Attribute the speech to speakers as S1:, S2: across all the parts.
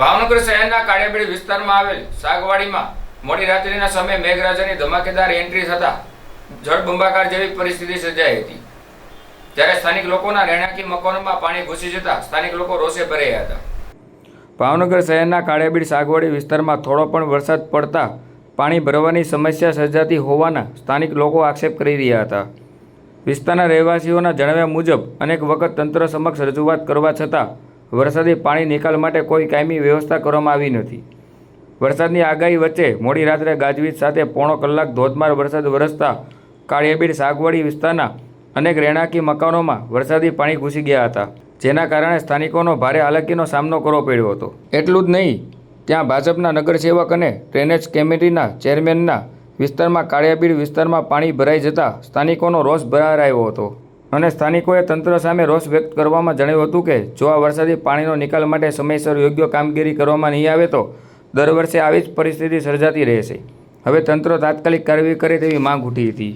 S1: ભાવનગર શહેરના કાળિયાબીડ વિસ્તારમાં આવેલ સાગવાડીમાં મોડી રાત્રિના સમયે મેઘરાજાની ધમાકેદાર એન્ટ્રી થતા જળબંબાકાર જેવી પરિસ્થિતિ સર્જાઈ હતી। ત્યારે સ્થાનિક લોકોના રહેણાંકી મકાનોમાં પાણી ઘૂસી જતા સ્થાનિક લોકો રોષે ભરાયા હતા। ભાવનગર શહેરના કાળિયાબીડ સાગવાડી વિસ્તારમાં થોડો પણ વરસાદ પડતા પાણી ભરવાની સમસ્યા સર્જાતી હોવાના સ્થાનિક લોકો આક્ષેપ કરી રહ્યા હતા। વિસ્તારના રહેવાસીઓના જણાવ્યા મુજબ અનેક વખત તંત્ર સમક્ષ રજૂઆત કરવા છતાં વરસાદી પાણી નિકાલ માટે કોઈ કાયમી વ્યવસ્થા કરવામાં આવી નથી। વરસાદની આગાહી વચ્ચે મોડી રાત્રે ગાજવીજ સાથે પોણો કલાક ધોધમાર વરસાદ વરસતા કાળિયાબીડ સાગવાડી વિસ્તારના અનેક રહેણાંકી મકાનોમાં વરસાદી પાણી ઘૂસી ગયા હતા, જેના કારણે સ્થાનિકોનો ભારે હાલાકીનો સામનો કરવો પડ્યો હતો। એટલું જ નહીં, ત્યાં ભાજપના નગરસેવક અને ડ્રેનેજ કમિટીના ચેરમેનના વિસ્તારમાં કાળિયાબીડ વિસ્તારમાં પાણી ભરાઈ જતા સ્થાનિકોનો રોષ ભરાયો હતો અને સ્થાનિકોએ તંત્ર સામે રોષ વ્યક્ત કરવામાં જણાવ્યું હતું કે જો આ વરસાદી પાણીનો નિકાલ માટે સમયસર યોગ્ય કામગીરી કરવામાં નહીં આવે તો દર વર્ષે આવી જ પરિસ્થિતિ સર્જાતી રહેશે। હવે તંત્ર તાત્કાલિક કાર્યવાહી કરે તેવી માંગ ઉઠી હતી।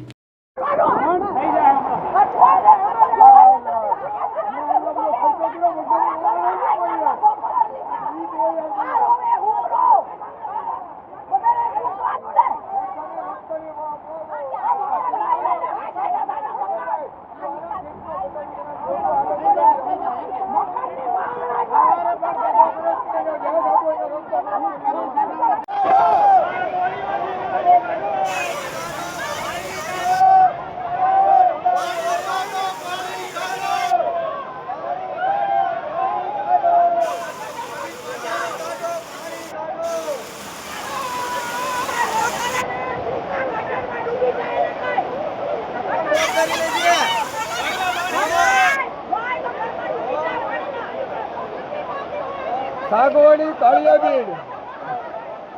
S2: સાગવાડી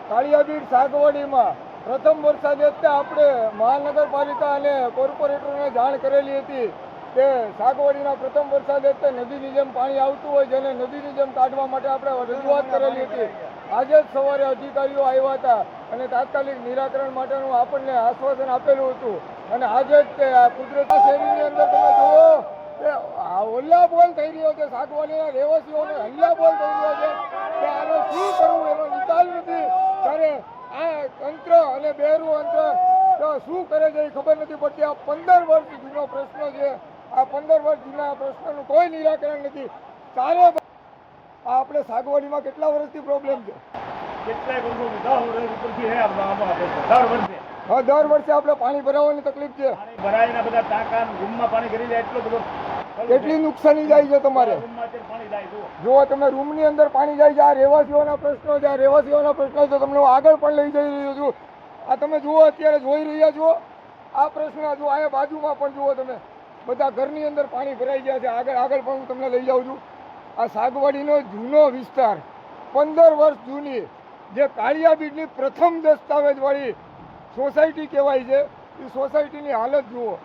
S2: કાળિયાબીડ સાગવાડીમાં પ્રથમ વરસાદ વખતે આપણે મહાનગરપાલિકા અને કોર્પોરેટરોને જાણ કરેલી હતી કે સાગવાડીના પ્રથમ વરસાદ વખતે નદીની જેમ પાણી આવતું હોય જેને નદીની જેમ કાઢવા માટે આપણે રજૂઆત કરેલી હતી। આજે જ સવારે અધિકારીઓ આવ્યા હતા અને તાત્કાલિક નિરાકરણ માટેનું આપણને આશ્વાસન આપેલું હતું અને આજે જ તે કુદરતી શેરીની અંદર તમે જુઓ કે હલ્લાબોલ થઈ રહ્યો છે, સાગવાડીના રહેવાસીઓને હલ્લાબોલ થઈ રહ્યો છે કે આને શું કરવું એનો નિકાલ નથી। ત્યારે આ તંત્ર અને બેરું તંત્ર શું કરે છે એ ખબર નથી પડતી। આ 15 વર્ષ જૂનો પ્રશ્ન છે, આ 15 વર્ષ જૂના પ્રશ્નનું કોઈ નિરાકરણ નથી। ત્યારે આપણે સાગવાડીમાં કેટલા વર્ષથી પ્રોબ્લેમ છે? દર વર્ષે આપણે પાણી ભરાવાની તકલીફ છે। કેટલી નુકસાની જાય છે તમારે? જો તમે રૂમની અંદર પાણી જાય છે, આ રહેવાસીઓના પ્રશ્નો છે, આ રહેવાસીઓના પ્રશ્નો છે, તમને હું આગળ પણ લઈ જઈ રહ્યો છું। આ તમે જુઓ, અત્યારે જોઈ રહ્યા છો આ પ્રશ્ન, જુઓ અહીંયા બાજુમાં પણ જુઓ તમે, બધા ઘરની અંદર પાણી ભરાઈ ગયા છે। આગળ પણ હું તમને લઈ જાઉં છું। આ સાગવાડીનો જૂનો વિસ્તાર, 15 વર્ષ જૂની, જે કાળિયાબીડની પ્રથમ દસ્તાવેજવાળી સોસાયટી કહેવાય છે, એ સોસાયટીની હાલત જુઓ।